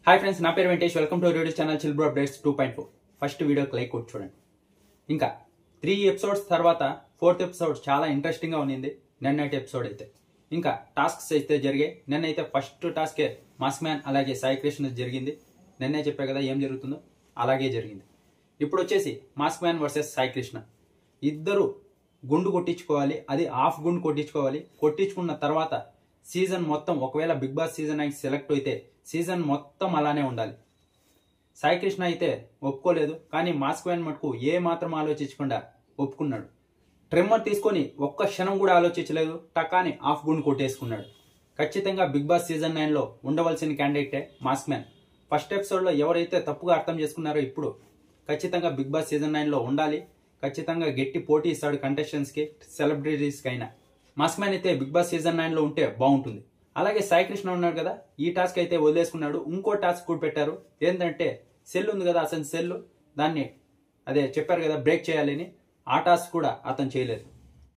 Hi friends, నా పేరు Venkatesh. Welcome to YouTube channel chill bro updates 2.4. First వీడియోకి like కొట్టి చూడండి. ఇంకా 3 ఎపిసోడ్స్ తర్వాత 4th ఎపిసోడ్ చాలా ఇంట్రెస్టింగ్ గా ఉన్నింది. నిన్నటి ఎపిసోడ్ అయితే ఇంకా టాస్క్స్ అయితే జరిగాయి. నిన్నైతే ఫస్ట్ టాస్కే మాస్క్ మ్యాన్ అలాగే సాయి కృష్ణ జరిగింది. నిన్నే చెప్పా కదా ఏం జరుగుతుందో, అలాగే జరిగింది. ఇప్పుడు వచ్చేసి mask man versus Sai Krishna. ఇద్దరు గుండు కొట్టించుకోవాలి, అది హాఫ్ గుండు కొట్టించుకోవాలి. కొట్టించుకున్న తర్వాత సీజన్ మొత్తం, ఒకవేళ బిగ్ బాస్ సీజన్ 9 సెలెక్ట్ అయితే సీజన్ మొత్తం అలానే ఉండాలి. సాయి కృష్ణ అయితే ఒప్పుకోలేదు, కానీ మాస్క్ మ్యాన్ మటుకు ఏ మాత్రం ఆలోచించకుండా ఒప్పుకున్నాడు. ట్రిమ్మర్ తీసుకొని ఒక్క క్షణం కూడా ఆలోచించలేదు, టకాని హాఫ్ గుండు కొట్టేసుకున్నాడు. ఖచ్చితంగా బిగ్ బాస్ సీజన్ 9లో ఉండవలసిన క్యాండిడేటే మాస్క్ మ్యాన్. ఫస్ట్ ఎపిసోడ్లో ఎవరైతే తప్పుగా అర్థం చేసుకున్నారో ఇప్పుడు ఖచ్చితంగా బిగ్ బాస్ సీజన్ 9లో ఉండాలి. ఖచ్చితంగా గట్టి పోటీ ఇస్తాడు కంటెస్టెంట్స్ కి, సెలబ్రిటీస్ కి అయినా. మాస్క్ మ్యాన్ అయితే బిగ్ బాస్ సీజన్ 9లో ఉంటే బాగుంటుంది. అలాగే సాయి కృష్ణ ఉన్నాడు కదా, ఈ టాస్క్ అయితే వదిలేసుకున్నాడు. ఇంకో టాస్క్ కూడా పెట్టారు. ఏంటంటే సెల్ ఉంది కదా, అసలు సెల్ దాన్ని అదే చెప్పారు కదా బ్రేక్ చేయాలని, ఆ టాస్క్ కూడా అతను చేయలేదు.